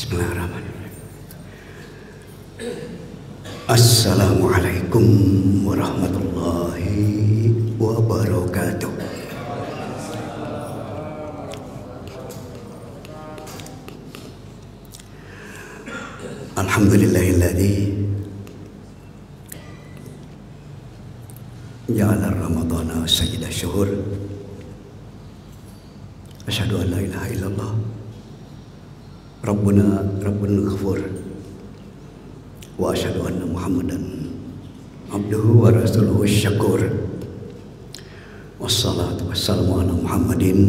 Bismillahirrahmanirrahim. Assalamualaikum warahmatullahi wabarakatuh. Alhamdulillahilladzi ja'ala ramadhana sayyida syuhur. Asyhadu an la ilaha illallah Rabbuna Rabbun Ghafur wa asyhadu anna Muhammadan abduhu wa rasuluhu syakur. Wassalatu wassalamu ala Muhammadin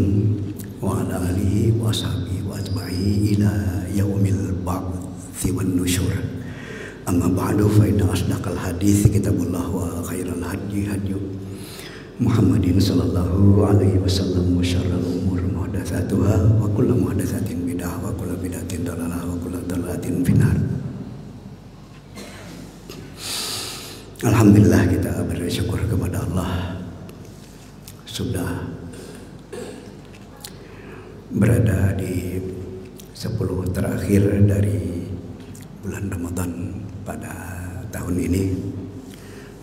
wa ala alihi wa sahbihi wa atba'ihi ila yaumil ba'thi wan nusyur. Amma ba'du, fa inna asdaqal hadits kitabullah wa khairal hadyi hadyu Muhammadin sallallahu alaihi wasallam wa syarrul umur muhdatsatuha wa kullu muhdatsatin bid'ah wa kullu bid'atin dhalalah wa kullu dhalalatin finnar. Alhamdulillah, kita bersyukur kepada Allah sudah berada di 10 terakhir dari bulan Ramadan pada tahun ini,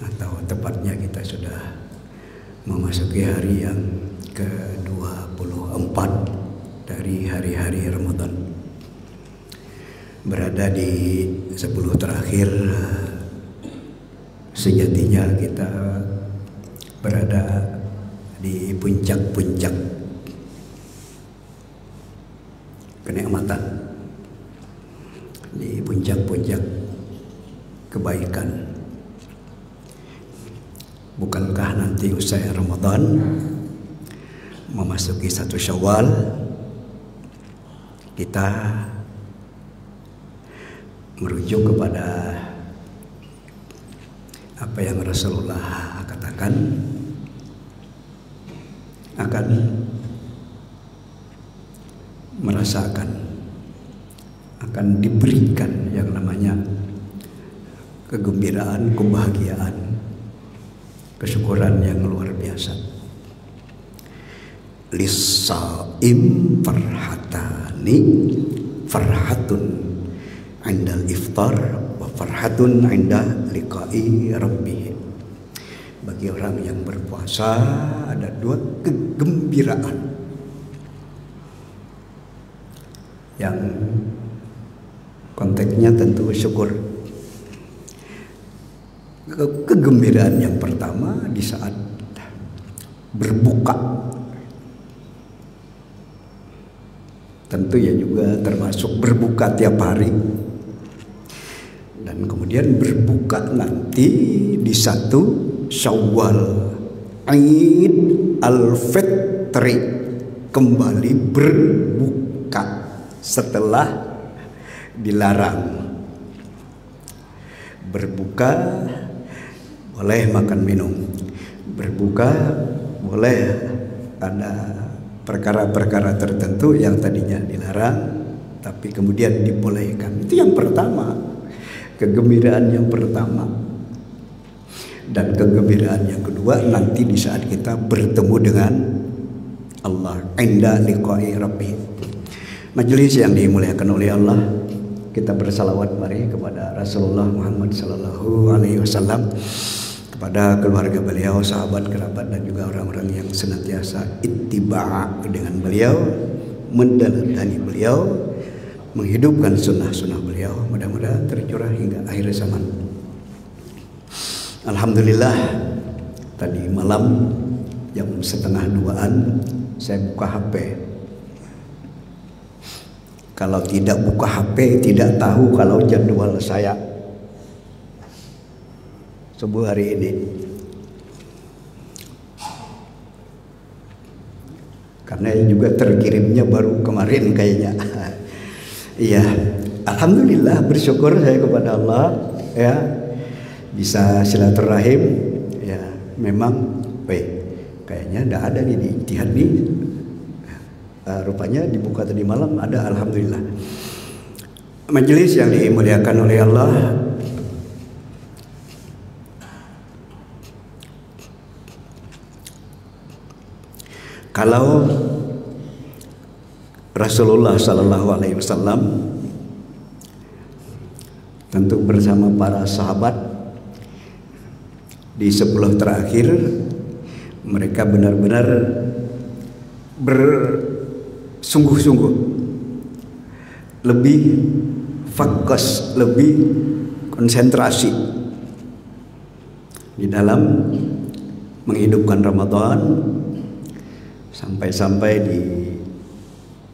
atau tepatnya kita sudah memasuki hari yang ke-24 dari hari-hari Ramadan. Berada di 10 terakhir, sejatinya kita berada di puncak-puncak kenikmatan, di puncak-puncak kebaikan. Bukankah nanti usai Ramadan memasuki 1 Syawal, kita merujuk kepada apa yang Rasulullah katakan, akan merasakan, akan diberikan yang namanya kegembiraan, kebahagiaan, kesyukuran yang luar biasa. Lis-shaim farhatani, farhatun indal iftar wa farhatun inda liqa'i rabbih. Bagi orang yang berpuasa ada 2 kegembiraan yang konteksnya tentu syukur. Kegembiraan yang pertama di saat berbuka, tentu ya juga termasuk berbuka tiap hari, dan kemudian berbuka nanti di 1 Syawal, Eid al-Fitri, kembali berbuka setelah dilarang. Berbuka boleh makan minum, berbuka boleh ada perkara-perkara tertentu yang tadinya dilarang tapi kemudian dibolehkan. Itu yang pertama, kegembiraan yang pertama. Dan kegembiraan yang kedua nanti di saat kita bertemu dengan Allah, inda liqa'i rabbi. Majelis yang dimuliakan oleh Allah, kita bersalawat mari kepada Rasulullah Muhammad sallallahu alaihi wasallam, kepada keluarga beliau, sahabat, kerabat, dan juga orang-orang yang senantiasa ittiba' dengan beliau, mendalatani beliau, menghidupkan sunnah-sunnah beliau, mudah-mudahan tercurah hingga akhir zaman. Alhamdulillah, tadi malam jam 1:30 saya buka HP. Kalau tidak buka HP tidak tahu kalau jadwal saya subuh hari ini. Karena juga terkirimnya baru kemarin kayaknya. Iya, alhamdulillah, bersyukur saya kepada Allah ya, bisa silaturahim ya. Memang kayaknya tidak ada nih di Ittihad nih. Rupanya dibuka tadi malam ada, alhamdulillah. Majelis yang dimuliakan oleh Allah, kalau Rasulullah Sallallahu Alaihi Wasallam tentu bersama para sahabat di 10 terakhir mereka benar-benar bersungguh-sungguh, lebih fokus, lebih konsentrasi di dalam menghidupkan Ramadan, sampai-sampai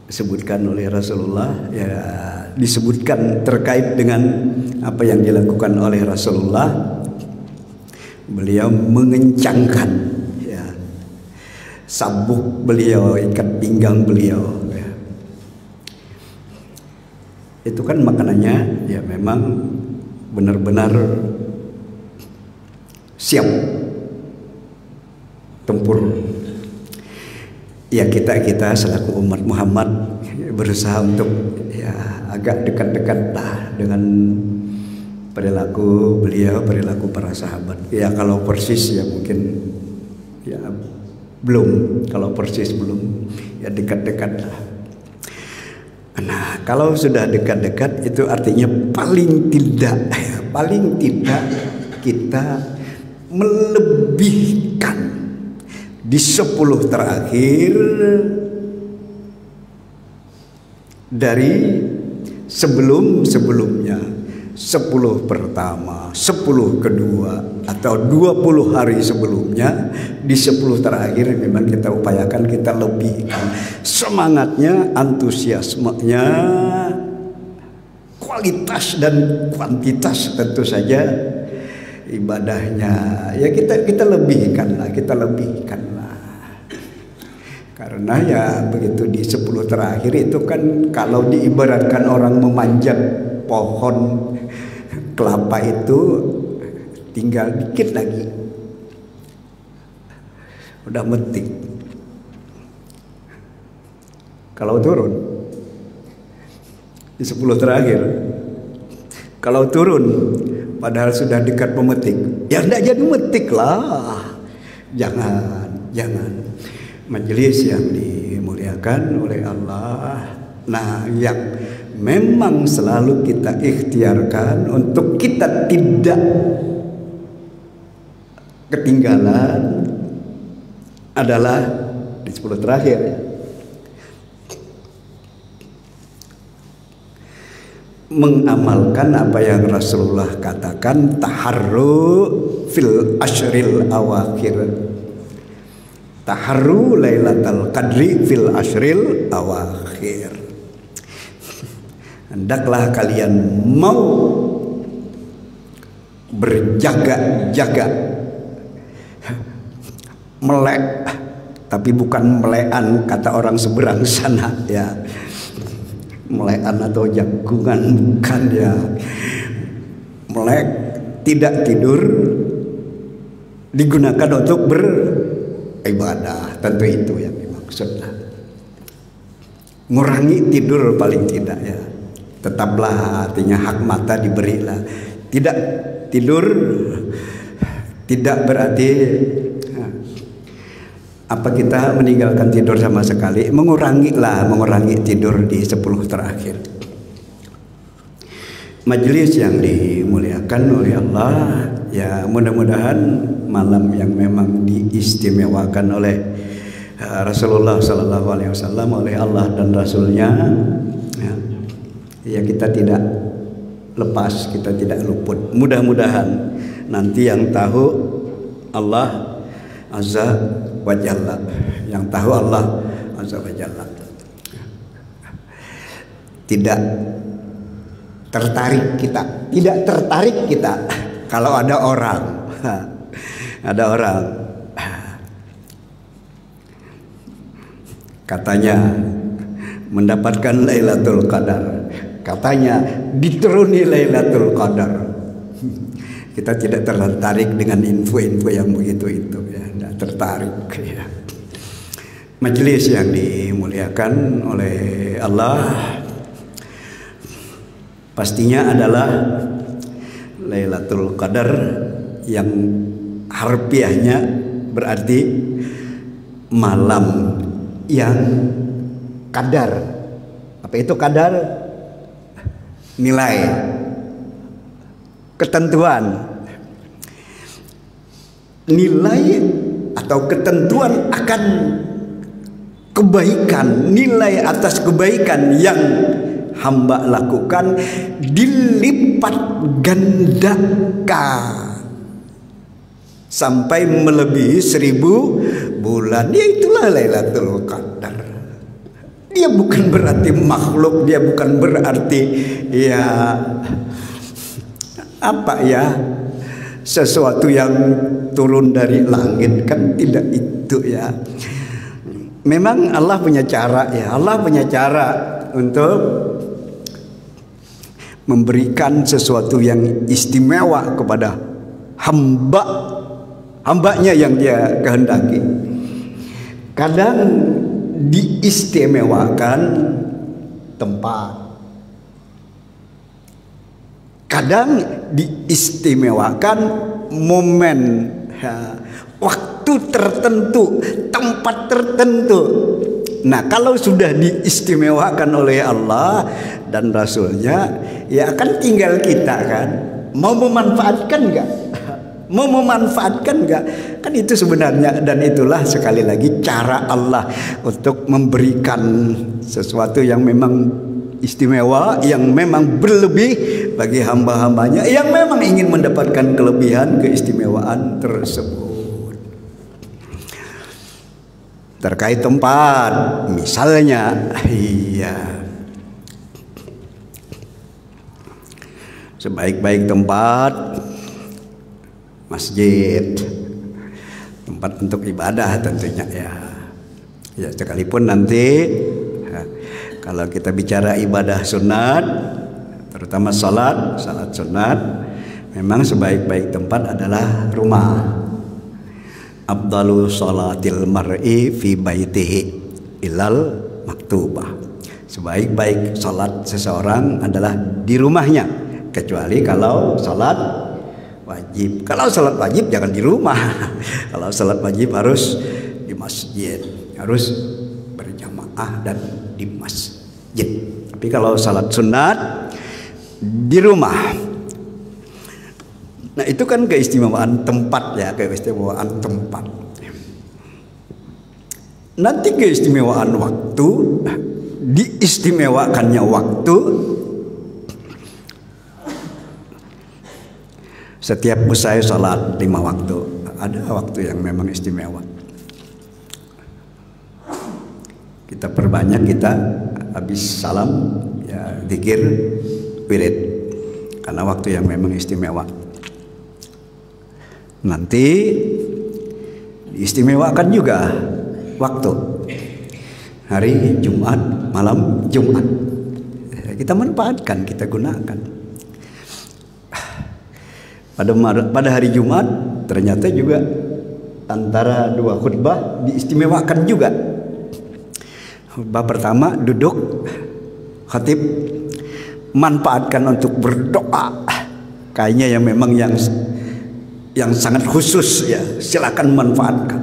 disebutkan oleh Rasulullah, ya disebutkan terkait dengan apa yang dilakukan oleh Rasulullah, beliau mengencangkan ya sabuk beliau, ikat pinggang beliau ya. Itu kan makanannya ya memang benar-benar siap tempur. Ya kita selaku umat Muhammad berusaha untuk ya agak dekat-dekat lah dengan perilaku beliau, perilaku para sahabat. Ya kalau persis ya mungkin ya belum, kalau persis belum, ya dekat-dekat lah. Nah kalau sudah dekat-dekat itu artinya paling tidak kita melebihkan di 10 terakhir dari sebelum-sebelumnya, 10 pertama, 10 kedua, atau 20 hari sebelumnya. Di 10 terakhir memang kita upayakan kita lebihkan semangatnya, antusiasmenya, kualitas dan kuantitas tentu saja ibadahnya. Ya kita lebihkan lah. Karena ya begitu di 10 terakhir itu kan kalau diibaratkan orang memanjat pohon kelapa itu tinggal dikit lagi udah metik. Kalau turun di 10 terakhir, kalau turun padahal sudah dekat memetik, ya tidak jadi metik lah. Jangan. Majelis yang dimuliakan oleh Allah, nah yang memang selalu kita ikhtiarkan untuk kita tidak ketinggalan adalah di 10 terakhir. Mengamalkan apa yang Rasulullah katakan, taharru fil ashril awakhir, taharru lailatul qadri fil ashril awakhir. Hendaklah kalian mau berjaga-jaga, melek, tapi bukan melekan kata orang seberang sana ya, melekan atau jagungan, bukan ya. Melek, tidak tidur digunakan untuk beribadah, tentu itu yang dimaksudnya. Ngurangi tidur paling tidak ya, tetaplah artinya hak mata diberilah. Tidak tidur tidak berarti apa kita meninggalkan tidur sama sekali. Mengurangi tidur di 10 terakhir. Majelis yang dimuliakan oleh Allah, ya mudah-mudahan malam yang memang diistimewakan oleh Rasulullah Sallallahu Alaihi Wasallam, oleh Allah dan Rasulnya, ya kita tidak lepas, kita tidak luput. Mudah-mudahan nanti yang tahu Allah Azza wa Jalla, yang tahu Allah Azza wa Jalla, tidak tertarik kita kalau ada orang katanya mendapatkan Lailatul Qadar, katanya dituruni Lailatul Qadar. Kita tidak tertarik dengan info-info yang begitu itu ya, tidak tertarik ya. Majelis yang dimuliakan oleh Allah, pastinya adalah Lailatul Qadar yang harfiahnya berarti malam yang kadar. Apa itu kadar? Nilai ketentuan, nilai atau ketentuan akan kebaikan, nilai atas kebaikan yang hamba lakukan dilipat gandakan sampai melebihi 1000 bulan. Ya itulah Lailatul Qadar. Dia bukan berarti makhluk, dia bukan berarti ya apa ya, sesuatu yang turun dari langit, kan tidak itu ya. Memang Allah punya cara ya, Allah punya cara untuk memberikan sesuatu yang istimewa kepada hambanya yang dia kehendaki. Kadang diistimewakan tempat, kadang diistimewakan momen, waktu tertentu, tempat tertentu. Nah, kalau sudah diistimewakan oleh Allah dan Rasulnya, ya akan tinggal kita kan, mau memanfaatkan nggak? Mau memanfaatkan nggak? Kan itu sebenarnya, dan itulah sekali lagi cara Allah untuk memberikan sesuatu yang memang istimewa, yang memang berlebih bagi hamba-hambanya yang memang ingin mendapatkan kelebihan keistimewaan tersebut. Terkait tempat, misalnya, iya, sebaik-baik tempat masjid, tempat untuk ibadah tentunya ya. Ya sekalipun nanti kalau kita bicara ibadah sunat, terutama salat sunat, memang sebaik-baik tempat adalah rumah. Afdalu salatil mar'i fi baitihi ilal maktubah. Sebaik-baik salat seseorang adalah di rumahnya, kecuali kalau salat wajib. Kalau salat wajib jangan di rumah. Kalau salat wajib harus di masjid, harus berjamaah dan di masjid. Tapi kalau salat sunat di rumah. Nah itu kan keistimewaan tempat ya, keistimewaan tempat. Nanti keistimewaan waktu, diistimewakannya waktu. Setiap usai sholat 5 waktu, ada waktu yang memang istimewa. Kita perbanyak, kita habis salam ya zikir wirid, karena waktu yang memang istimewa. Nanti diistimewakan juga waktu hari Jumat, malam Jumat. Kita manfaatkan, kita gunakan. Pada hari Jumat ternyata juga antara 2 khutbah diistimewakan juga. Khutbah pertama duduk, khatib manfaatkan untuk berdoa. Kayaknya yang memang yang sangat khusus ya, silakan manfaatkan.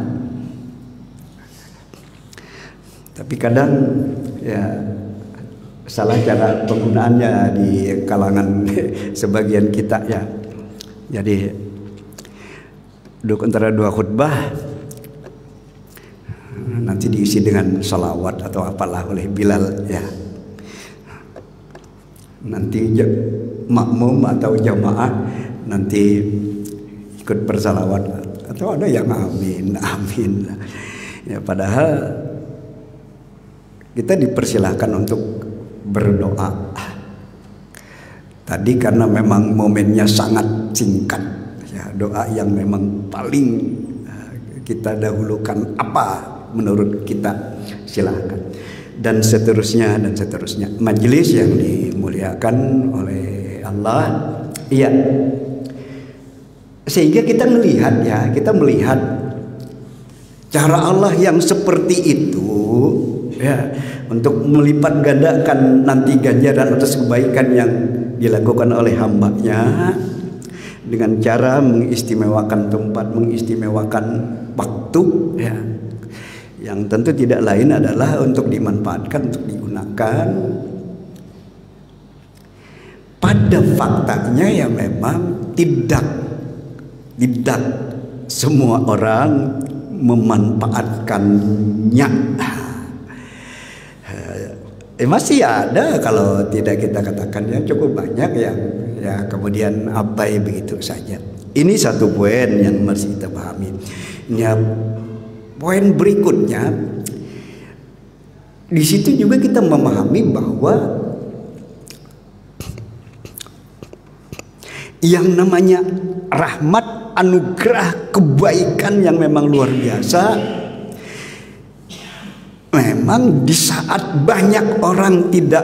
Tapi kadang ya salah cara penggunaannya di kalangan sebagian kita ya. Jadi duduk antara 2 khutbah nanti diisi dengan salawat atau apalah oleh Bilal ya. Nanti makmum atau jamaah nanti ikut bersalawat, atau ada yang amin amin ya, padahal kita dipersilahkan untuk berdoa tadi karena memang momennya sangat singkat ya. Doa yang memang paling kita dahulukan apa menurut kita, silahkan, dan seterusnya dan seterusnya. Majelis yang dimuliakan oleh Allah, iya. Sehingga kita melihat ya, kita melihat cara Allah yang seperti itu ya, untuk melipat gandakan nanti ganjaran atas kebaikan yang dilakukan oleh hambanya dengan cara mengistimewakan tempat, mengistimewakan waktu ya, yang tentu tidak lain adalah untuk dimanfaatkan, untuk digunakan. Pada faktanya ya memang tidak semua orang memanfaatkannya. Masih ada, kalau tidak kita katakan ya cukup banyak yang ya kemudian abai begitu saja. Ini satu poin yang mesti kita pahami. Ya, poin berikutnya, di situ juga kita memahami bahwa yang namanya rahmat, anugerah, kebaikan yang memang luar biasa, memang di saat banyak orang tidak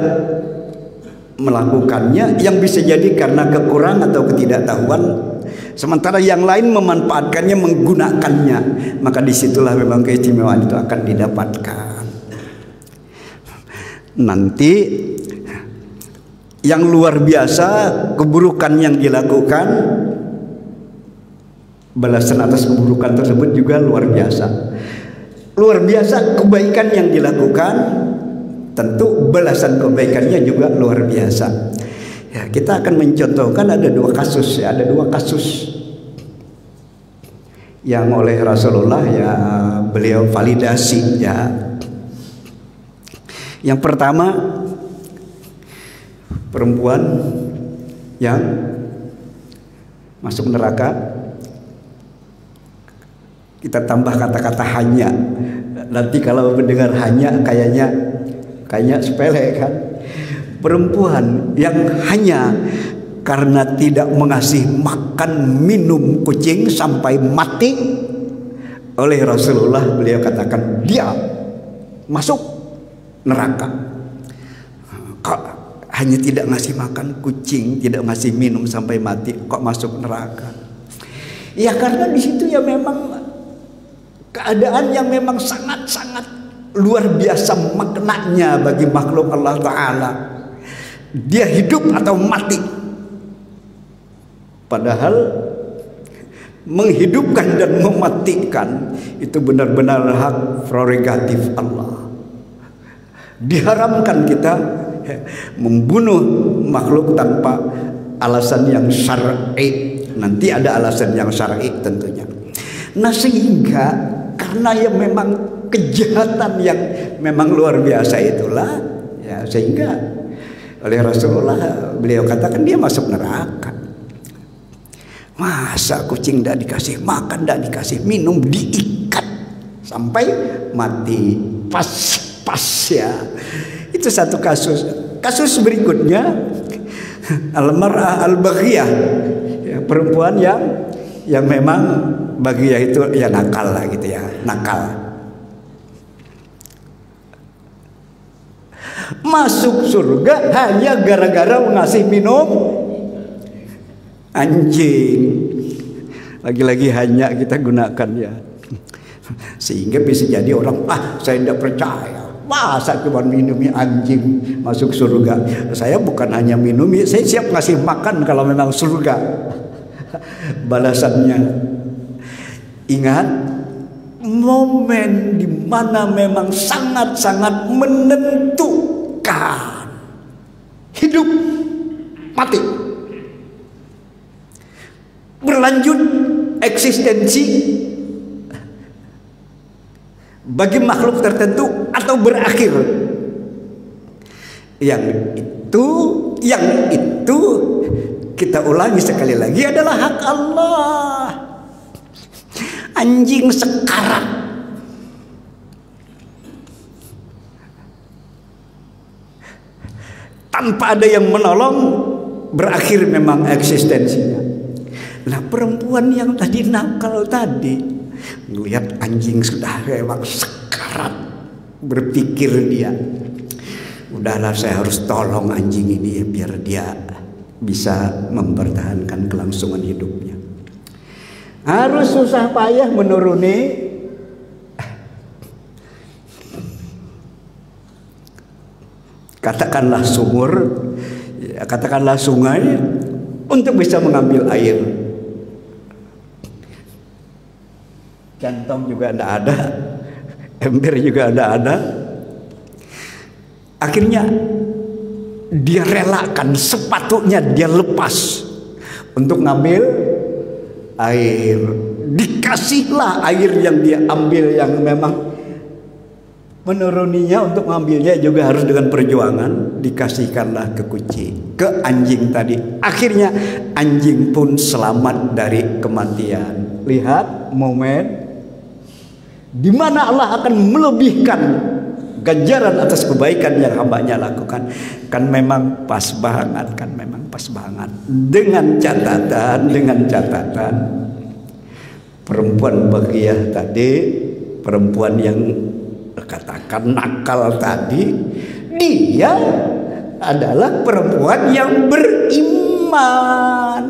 melakukannya, yang bisa jadi karena kekurangan atau ketidaktahuan, sementara yang lain memanfaatkannya, menggunakannya, maka disitulah memang keistimewaan itu akan didapatkan. Nanti yang luar biasa, keburukan yang dilakukan, balasan atas keburukan tersebut juga luar biasa. Luar biasa kebaikan yang dilakukan, tentu balasan kebaikannya juga luar biasa. Ya, kita akan mencontohkan ada dua kasus ya, ada dua kasus yang oleh Rasulullah ya beliau validasi ya. Yang pertama, perempuan yang masuk neraka, kita tambah kata-kata hanya. Nanti kalau mendengar hanya kayaknya sepele kan. Perempuan yang hanya karena tidak mengasih makan minum kucing sampai mati, oleh Rasulullah beliau katakan dia masuk neraka. Kok hanya tidak ngasih makan kucing, tidak ngasih minum sampai mati, kok masuk neraka? Ya karena di situ ya memang keadaan yang memang sangat-sangat luar biasa maknanya bagi makhluk Allah Ta'ala. Dia hidup atau mati. Padahal menghidupkan dan mematikan itu benar-benar hak prerogatif Allah. Diharamkan kita membunuh makhluk tanpa alasan yang syar'i. Nanti ada alasan yang syar'i tentunya. Nah sehingga karena yang memang kejahatan yang memang luar biasa itulah ya, sehingga oleh Rasulullah beliau katakan dia masuk neraka. Masa kucing tidak dikasih makan, tidak dikasih minum, diikat sampai mati pas ya. Itu satu kasus. Kasus berikutnya al-mar'ah al-baghiyah ya, perempuan yang memang baghiyah itu ya nakal lah gitu ya, nakal. Masuk surga hanya gara-gara mengasih minum anjing. Lagi-lagi hanya kita gunakan ya, sehingga bisa jadi orang saya tidak percaya, masa cuma minumi anjing masuk surga. Saya bukan hanya minumi, saya siap ngasih makan kalau memang surga balasannya. Ingat momen di mana memang sangat-sangat menentukan hidup mati, berlanjut eksistensi bagi makhluk tertentu atau berakhir. Yang itu kita ulangi sekali lagi adalah hak Allah. Anjing sekarat, tanpa ada yang menolong, berakhir memang eksistensinya. Nah perempuan yang tadi nakal tadi, melihat anjing sudah memang sekarat, berpikir dia, udahlah saya harus tolong anjing ini biar dia bisa mempertahankan kelangsungan hidupnya. Harus susah payah menuruni katakanlah sumur, ya, katakanlah sungai untuk bisa mengambil air. Kantong juga tidak ada, ember juga tidak ada. Akhirnya dia relakan, sepatutnya dia lepas untuk ngambil air. Dikasihlah air yang dia ambil yang memang menuruninya untuk mengambilnya juga harus dengan perjuangan. Dikasihkanlah ke kucing, ke anjing tadi. Akhirnya anjing pun selamat dari kematian. Lihat momen di mana Allah akan melebihkan ganjaran atas kebaikan yang hambanya lakukan. Kan memang pas banget, kan memang pas banget. Dengan catatan perempuan Baghiyah tadi, perempuan yang katakan nakal tadi, dia adalah perempuan yang beriman.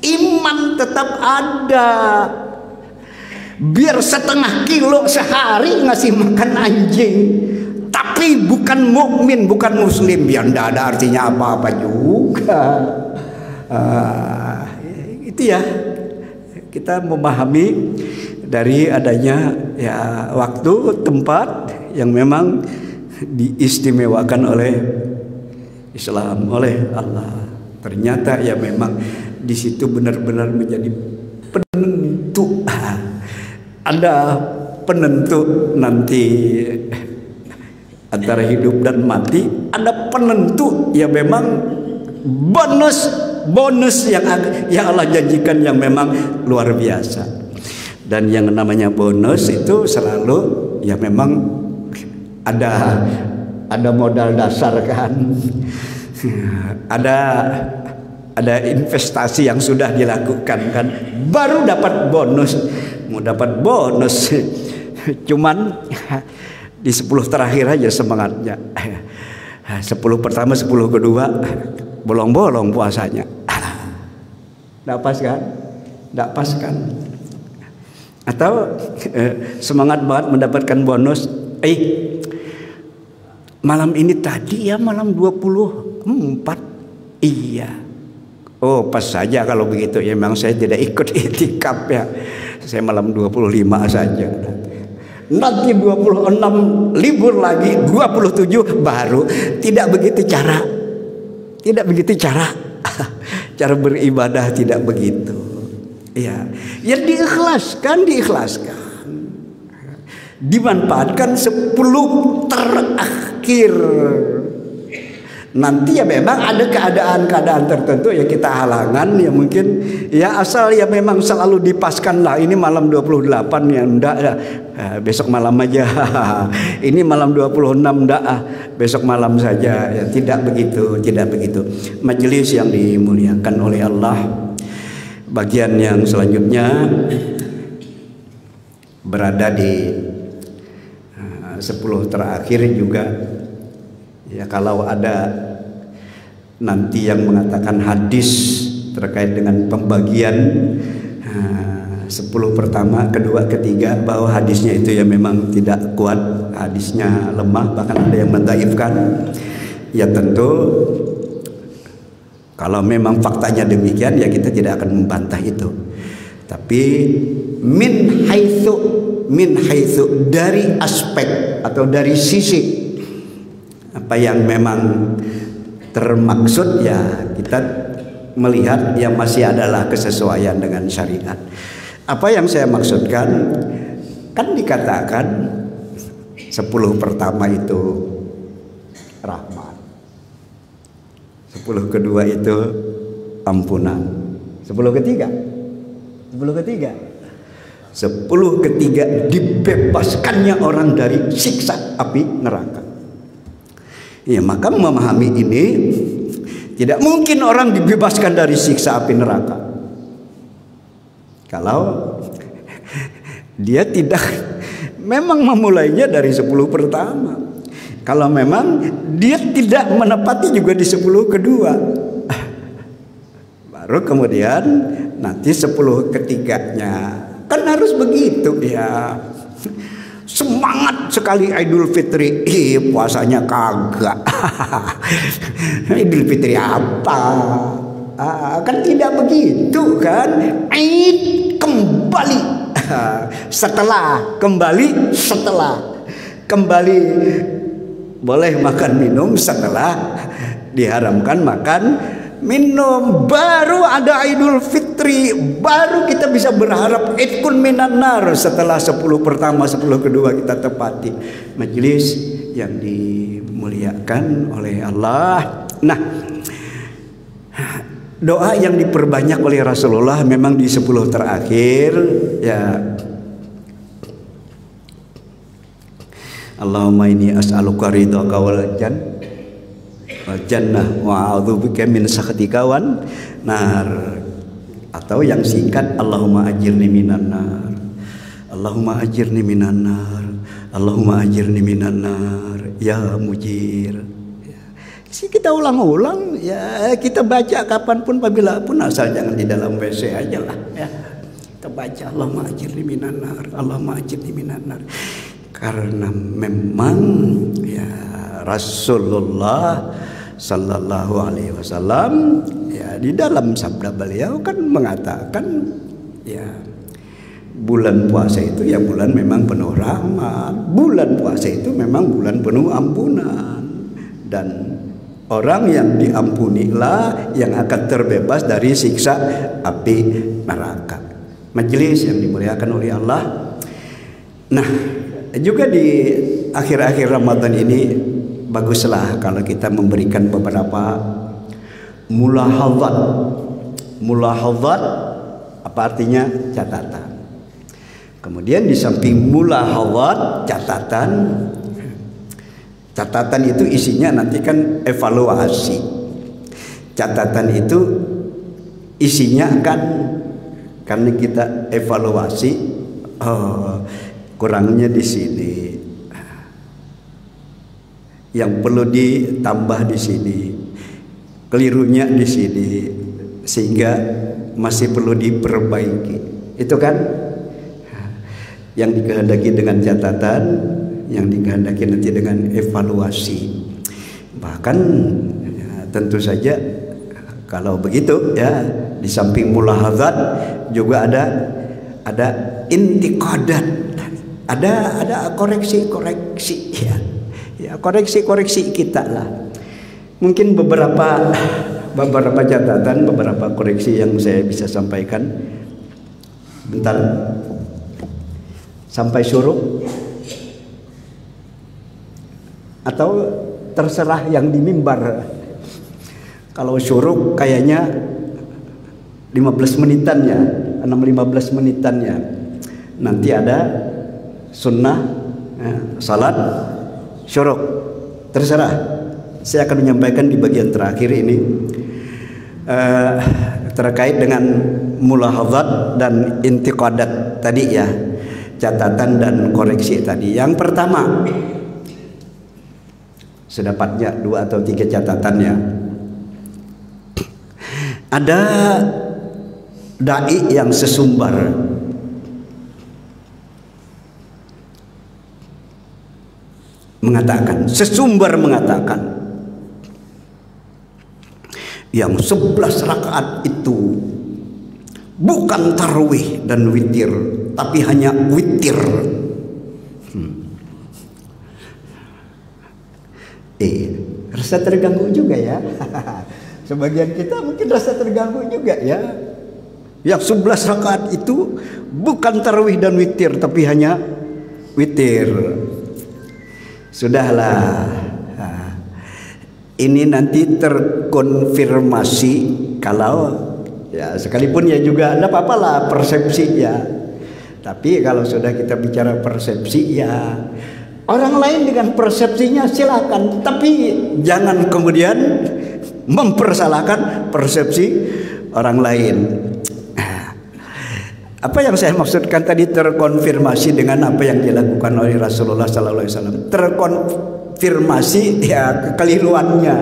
Iman tetap ada. Biar setengah kilo sehari ngasih makan anjing, tapi bukan mukmin, bukan muslim, ya tidak ada artinya apa-apa juga. Itu ya, kita memahami dari adanya ya waktu, tempat yang memang diistimewakan oleh Islam, oleh Allah. Ternyata ya memang di situ benar-benar menjadi penentu. Ada penentu nanti antara hidup dan mati. Ada penentu ya memang bonus yang Allah janjikan yang memang luar biasa. Dan yang namanya bonus itu selalu ya memang ada modal dasar kan. Ada investasi yang sudah dilakukan kan, baru dapat bonus. Mau dapat bonus cuman di 10 terakhir aja semangatnya. 10 pertama, 10 kedua bolong-bolong puasanya. Nggak pas kan? Nggak pas kan? Atau semangat banget mendapatkan bonus. Malam ini tadi ya malam 24. Iya. Oh pas saja kalau begitu ya, memang saya tidak ikut itikaf ya. Saya malam 25 saja. Nanti 26 libur lagi, 27 baru. Tidak begitu cara. Tidak begitu cara. Cara beribadah tidak begitu. Ya, yang diikhlaskan. Dimanfaatkan 10 terakhir. Nanti ya memang ada keadaan-keadaan tertentu ya kita halangan ya mungkin ya asal ya memang selalu dipaskan lah, ini malam 28 ya enggak ya, besok malam aja. Ini malam 26 enggak, besok malam saja ya, tidak begitu. Majelis yang dimuliakan oleh Allah, bagian yang selanjutnya berada di 10 terakhir juga. Ya kalau ada nanti yang mengatakan hadis terkait dengan pembagian 10 pertama, kedua, ketiga, bahwa hadisnya itu ya memang tidak kuat, hadisnya lemah, bahkan ada yang mendhaifkan. Ya tentu kalau memang faktanya demikian ya kita tidak akan membantah itu. Tapi min haitsu dari aspek atau dari sisi apa yang memang termaksud ya kita melihat yang masih adalah kesesuaian dengan syariat. Apa yang saya maksudkan, kan dikatakan 10 pertama itu rahmat, 10 kedua itu ampunan, 10 ketiga 10 ketiga dibebaskannya orang dari siksa api neraka. Ya, maka memahami ini, tidak mungkin orang dibebaskan dari siksa api neraka kalau dia tidak memang memulainya dari 10 pertama. Kalau memang dia tidak menepati juga di 10 kedua, baru kemudian nanti 10 ketiganya. Kan harus begitu ya. Semangat sekali Idul Fitri, puasanya kagak. Idul Fitri apa? Kan tidak begitu kan? Id kembali setelah boleh makan minum setelah diharamkan makan minum, baru ada Idul Fitri, baru kita bisa berharap itkun minan nar setelah 10 pertama, 10 kedua kita tepati. Majelis yang dimuliakan oleh Allah. Nah, doa yang diperbanyak oleh Rasulullah memang di 10 terakhir ya. Allahumma inni as'aluka ridhaka wal jannah wa a'udzubika min sakhatika wan nar, atau yang singkat Allahumma ajirni minan nar, Allahumma ajirni minan nar, Allahumma ajirni minan nar ya mujir. Si kita ulang-ulang ya, kita baca kapanpun apabila pun, asal jangan di dalam WC aja lah ya. Kita baca Allahumma ajirni minan nar, Allahumma ajirni minan nar. Karena memang ya Rasulullah Sallallahu Alaihi Wasallam ya di dalam sabda beliau kan mengatakan ya, bulan puasa itu ya bulan memang penuh rahmat, bulan puasa itu memang bulan penuh ampunan, dan orang yang diampunilah yang akan terbebas dari siksa api neraka. Majelis yang dimuliakan oleh Allah. Nah, juga di akhir-akhir Ramadan ini baguslah kalau kita memberikan beberapa mulahadzat. Mulahadzat apa artinya? Catatan. Kemudian di samping mulahadzat, catatan itu isinya nanti kan evaluasi. Catatan itu isinya kan karena kita evaluasi, kurangnya di sini, yang perlu ditambah di sini, kelirunya di sini, sehingga masih perlu diperbaiki. Itu kan yang dikehendaki dengan catatan, yang dikehendaki nanti dengan evaluasi. Bahkan ya, tentu saja kalau begitu ya, di samping mulahadzat juga ada intiqadat, ada koreksi-koreksi ya. Ya, koreksi-koreksi kita lah. Mungkin beberapa catatan, beberapa koreksi yang saya bisa sampaikan. Bentar. Sampai syuruk atau terserah yang di mimbar. Kalau syuruk kayaknya 15 menitan ya, 6-15 menitan ya. Nanti ada sunnah salat syuruk, terserah. Saya akan menyampaikan di bagian terakhir ini terkait dengan mulahadzat dan intiqadat tadi ya, catatan dan koreksi tadi. Yang pertama, sedapatnya 2 atau 3 catatan ya. Ada dai yang sesumbar mengatakan yang 11 rakaat itu bukan tarawih dan witir, tapi hanya witir. Rasa terganggu juga ya. Sebagian kita mungkin rasa terganggu juga ya. Yang 11 rakaat itu bukan tarawih dan witir, tapi hanya witir. Sudahlah. Ini nanti terkonfirmasi kalau ya, sekalipun ya juga tidak apa-apa lah persepsi ya. Tapi kalau sudah kita bicara persepsi ya, orang lain dengan persepsinya silakan, tapi jangan kemudian mempersalahkan persepsi orang lain. Apa yang saya maksudkan tadi terkonfirmasi dengan apa yang dilakukan oleh Rasulullah SAW. Terkonfirmasi ya kekeliruannya.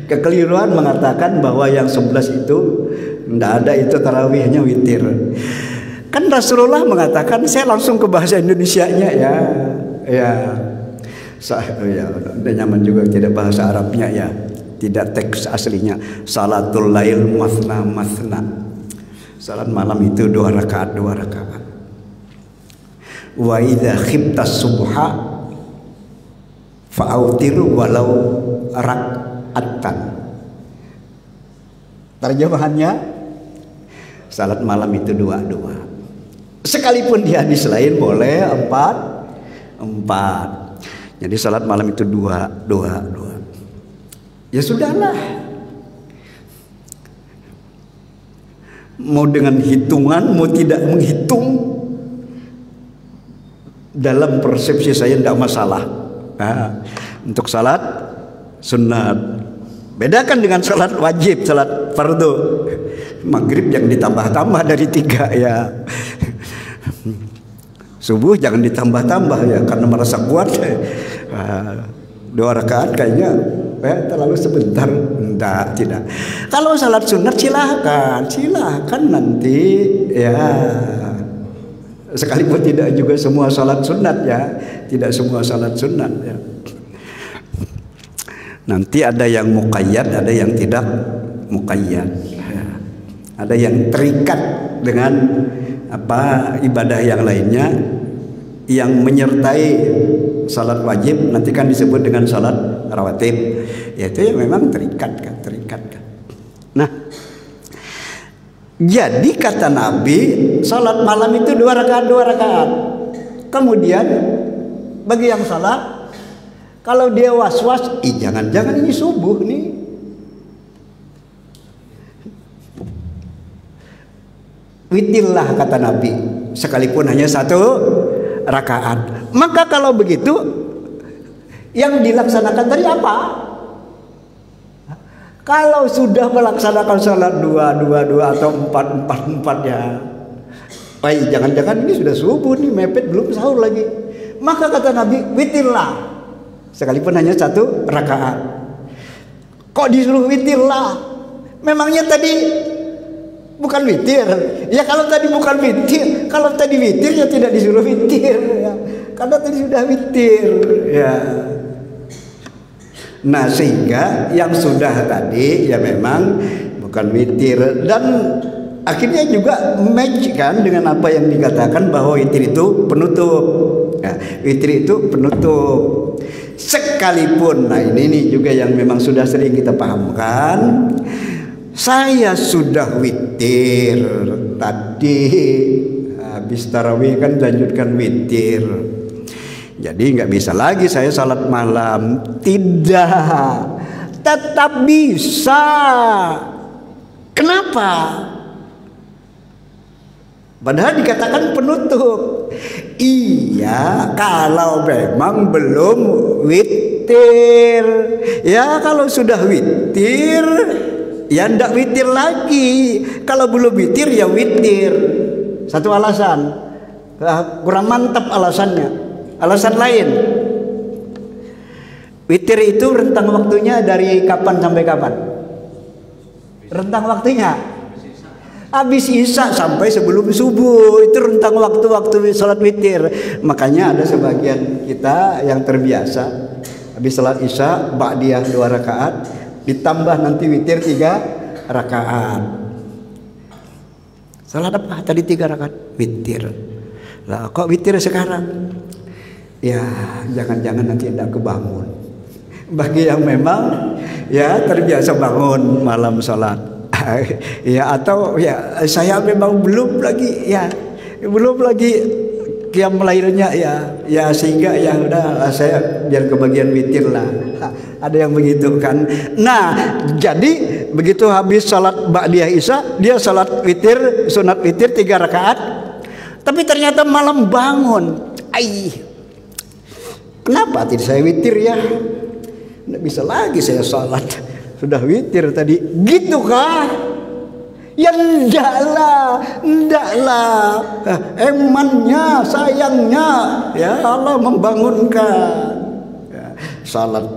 Kekeliruan mengatakan bahwa yang 11 itu tidak ada, itu tarawihnya witir. Kan Rasulullah mengatakan, saya langsung ke bahasa Indonesianya ya. Ya, udah nyaman juga tidak bahasa Arabnya ya, tidak teks aslinya. Salatul lail masna masna, salat malam itu 2 rakaat 2 rakaat. Wa idza khiftas subha fa'autiru walau rak'atan. Terjemahannya, salat malam itu 2. Sekalipun di hadis lain boleh 4. Jadi salat malam itu 2. Ya sudahlah. Mau dengan hitungan, mau tidak menghitung, dalam persepsi saya tidak masalah. Nah, untuk salat sunat, bedakan dengan salat wajib, salat fardu. Maghrib jangan ditambah-tambah dari 3 ya. Subuh jangan ditambah-tambah ya, karena merasa kuat. 2 rakaat kayaknya terlalu sebentar. Tidak. Kalau salat sunat silahkan nanti ya. Sekalipun tidak juga semua salat sunat ya, tidak semua salat sunat ya. Nanti ada yang muqayyad, ada yang tidak muqayyad. Ada yang terikat dengan ibadah yang lainnya yang menyertai salat wajib, nanti kan disebut dengan salat rawatib. Yaitu yang memang terikat kan. Nah, jadi kata Nabi, salat malam itu 2 rakaat. Kemudian bagi yang salat, kalau dia was-was, jangan-jangan ini subuh nih. Witirlah kata Nabi, sekalipun hanya 1 rakaat. Maka kalau begitu, yang dilaksanakan tadi apa? Kalau sudah melaksanakan salat 2 atau 4 ya, jangan-jangan ini sudah subuh nih, mepet belum sahur lagi. Maka kata Nabi, witirlah, sekalipun hanya 1 rakaat. Kok disuruh witirlah? Memangnya tadi bukan witir? Ya kalau tadi bukan witir, kalau tadi witir ya tidak disuruh witir ya. Karena tadi sudah witir ya. Nah, sehingga yang sudah tadi ya memang bukan witir, dan akhirnya juga match kan dengan apa yang dikatakan bahwa witir itu penutup. Ya, witir itu penutup. Sekalipun, nah ini juga yang memang sudah sering kita pahamkan. Saya sudah witir tadi, habis tarawih kan lanjutkan witir. Jadi nggak bisa lagi saya salat malam. Tidak, tetap bisa. Kenapa? Padahal dikatakan penutup. Iya, kalau memang belum witir. Ya kalau sudah witir, ya ndak witir lagi. Kalau belum witir ya witir. Satu alasan, kurang mantap alasannya. Alasan lain, witir itu rentang waktunya dari kapan sampai kapan? Rentang waktunya habis isya sampai sebelum subuh, itu rentang waktu salat witir. Makanya ada sebagian kita yang terbiasa habis salat isya ba'diyah 2 rakaat, ditambah nanti witir 3 rakaat. Salat apa? Tadi 3 rakaat witir. Lah kok witir sekarang? Ya jangan-jangan nanti tidak kebangun. Bagi yang memang ya terbiasa bangun malam salat, ya atau ya saya memang belum lagi qiyam lailnya ya sehingga ya udah saya biar kebagian witir lah. Ada yang begitu kan. Nah, jadi begitu habis salat ba'diyah isya, dia salat witir, sunat witir 3 rakaat. Tapi ternyata malam bangun. Kenapa tidak saya witir ya? Tidak bisa lagi saya salat, sudah witir tadi. Gitu kah? Ya ndaklah. Emannya, sayangnya ya Allah membangunkan. Ya, salat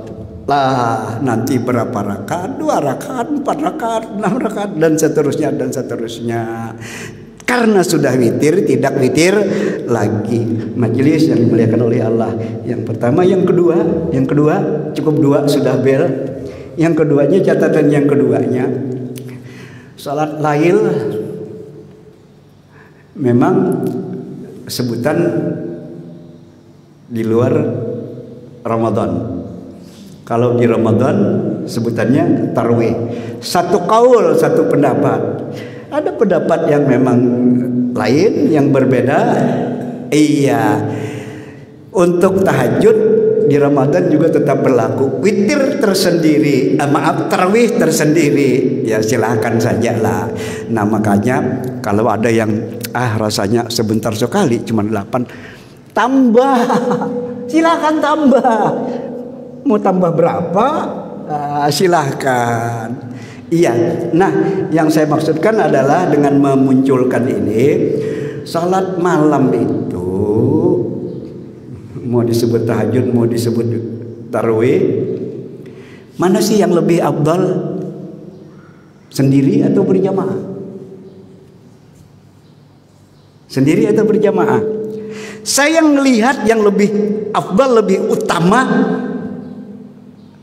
lah nanti berapa rakaat? 2 rakaat, 4 rakaat, 6 rakaat dan seterusnya. Karena sudah witir, tidak witir lagi. Majelis yang dimuliakan oleh Allah. Yang pertama, yang kedua cukup 2 sudah bel. Yang keduanya, catatan yang keduanya, salat lail memang sebutan di luar Ramadan. Kalau di Ramadan sebutannya tarawih. Satu kaul, satu pendapat. Ada pendapat yang memang lain, yang berbeda. Iya. Untuk tahajud di Ramadan juga tetap berlaku. Witir tersendiri, tarawih tersendiri. Ya silahkan sajalah. Nah makanya kalau ada yang rasanya sebentar sekali cuma 8, tambah. Silahkan tambah. Mau tambah berapa? Silahkan. Iya. Nah yang saya maksudkan adalah dengan memunculkan ini, salat malam itu mau disebut tahajud, mau disebut tarawih, mana sih yang lebih afdal? Sendiri atau berjamaah? Sendiri atau berjamaah? Saya melihat yang lebih afdal, lebih utama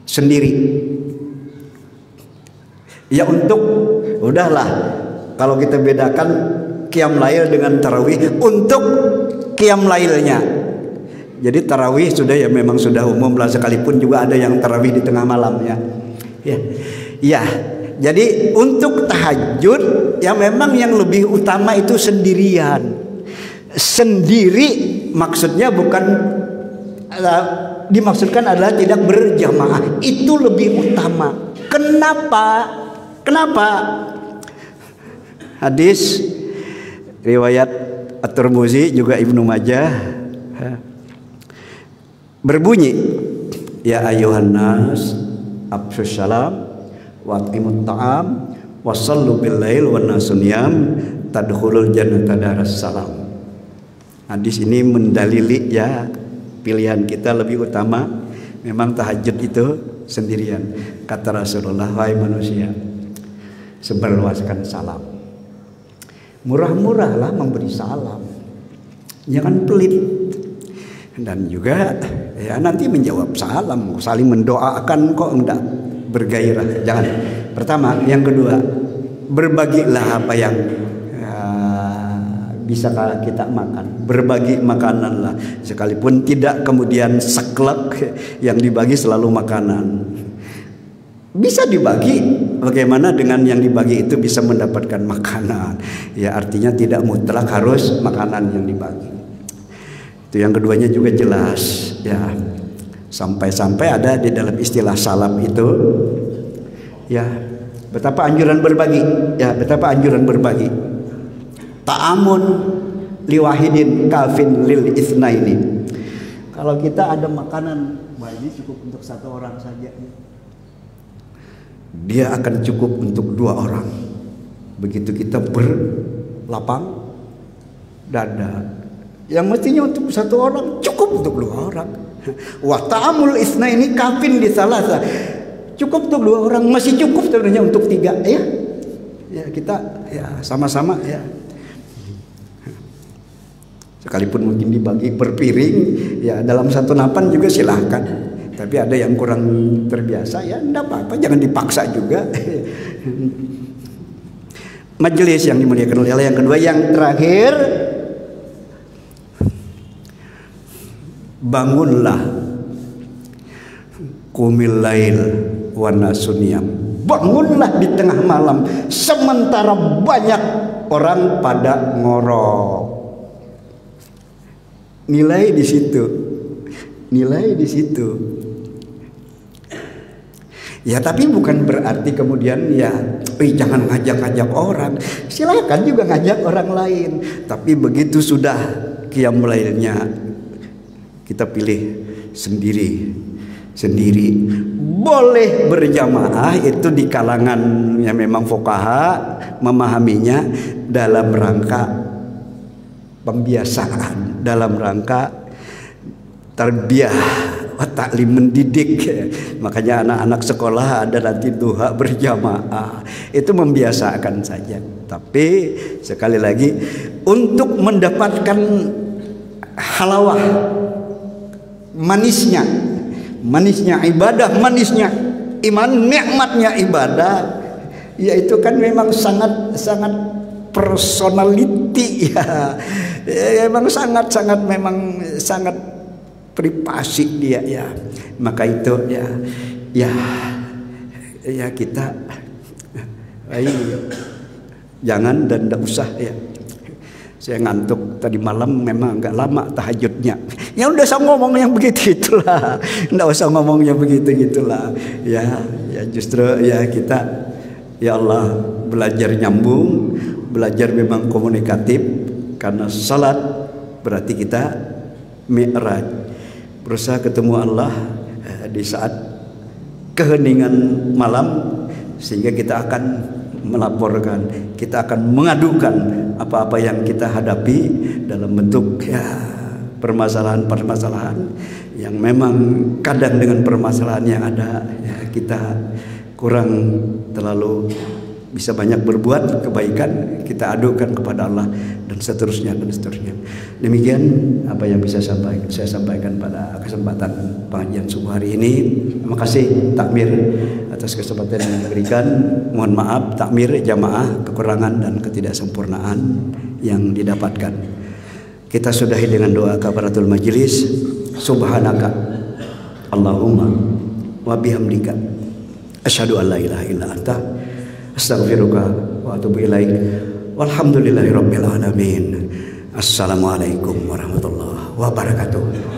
sendiri. Ya untuk udahlah, kalau kita bedakan qiyam lail dengan tarawih, untuk qiyam lailnya. Jadi tarawih sudah ya memang sudah umum lah, sekalipun juga ada yang tarawih di tengah malam ya. Ya. Jadi untuk tahajud ya memang yang lebih utama itu sendirian. Sendiri maksudnya bukan dimaksudkan adalah tidak berjamaah. Itu lebih utama. Kenapa? Hadis riwayat At-Tirmidzi juga Ibnu Majah berbunyi, ya ayuhan nas afshus salam wa at'imut ta'am wa sallu bil lail wan nasun niyam tadkhulul jannata daras salam. Hadis ini mendalili ya pilihan kita lebih utama memang tahajud itu sendirian. Kata Rasulullah, wahai manusia, sebarluaskan salam. Murah-murahlah memberi salam, jangan pelit. Dan juga ya nanti menjawab salam, saling mendoakan kok enggak bergairah. Jangan. Pertama, yang kedua, berbagilah apa yang bisa kita makan. Berbagi makanan lah, sekalipun tidak kemudian saklek yang dibagi selalu makanan. Bisa dibagi, bagaimana dengan yang dibagi itu bisa mendapatkan makanan. Ya artinya tidak mutlak harus makanan yang dibagi. Itu yang keduanya juga jelas ya, sampai-sampai ada di dalam istilah salam itu ya betapa anjuran berbagi, ta'amun liwahidin kafin lil itsnaini. Kalau kita ada makanan, wah ini cukup untuk satu orang saja, dia akan cukup untuk 2 orang. Begitu kita berlapang dada, yang mestinya untuk 1 orang cukup untuk 2 orang. Wa ta'amul itsnaini kafin di salasa. Cukup untuk 2 orang, masih cukup sebenarnya untuk 3 ya. Ya kita ya sama-sama ya. Sekalipun mungkin dibagi per piring ya dalam 1 napan juga silahkan. Tapi ada yang kurang terbiasa ya enggak apa-apa, jangan dipaksa juga. Majelis yang dimuliakan oleh Allah. Yang kedua, yang terakhir, bangunlah qumil lail wan nasun niyam. Bangunlah di tengah malam sementara banyak orang pada ngorok. Nilai di situ. Ya tapi bukan berarti kemudian ya jangan ngajak-ngajak orang. Silakan juga ngajak orang lain. Tapi begitu sudah qiyam lailnya, kita pilih sendiri. Boleh berjamaah itu di kalangan yang memang fuqaha memahaminya dalam rangka pembiasaan, dalam rangka tarbiyah wa ta'lim, mendidik. Makanya anak-anak sekolah ada nanti duha berjamaah, itu membiasakan saja. Tapi sekali lagi untuk mendapatkan halawah, manisnya ibadah, manisnya iman, nikmatnya ibadah, yaitu kan memang sangat personality ya. Memang sangat privasi dia ya. Maka itu ya ya kita jangan dan tidak usah ya. Saya ngantuk tadi malam, memang agak lama tahajudnya. Ya udah usah ngomong yang begitu itulah, nggak usah ngomong yang begitu gitulah. Ya justru ya kita, ya Allah, belajar nyambung, belajar memang komunikatif, karena salat berarti kita mi'raj, berusaha ketemu Allah di saat keheningan malam, sehingga kita akan melaporkan, kita akan mengadukan apa-apa yang kita hadapi dalam bentuk ya permasalahan-permasalahan yang memang kadang dengan permasalahan yang ada ya kita kurang terlalu bisa banyak berbuat kebaikan, kita adukan kepada Allah dan seterusnya dan seterusnya. Demikian apa yang bisa saya sampaikan pada kesempatan pengajian subuh hari ini. Terima kasih takmir atas kesempatan yang diberikan. Mohon maaf takmir jamaah kekurangan dan ketidaksempurnaan yang didapatkan. Kita sudahi dengan doa kafaratul majelis. Subhanaka Allahumma wa bihamdika asyhadu an la ilaha illa anta astaghfiruka wa atubu ilaik. Walhamdulillahirabbil alamin. Assalamualaikum warahmatullahi wabarakatuh.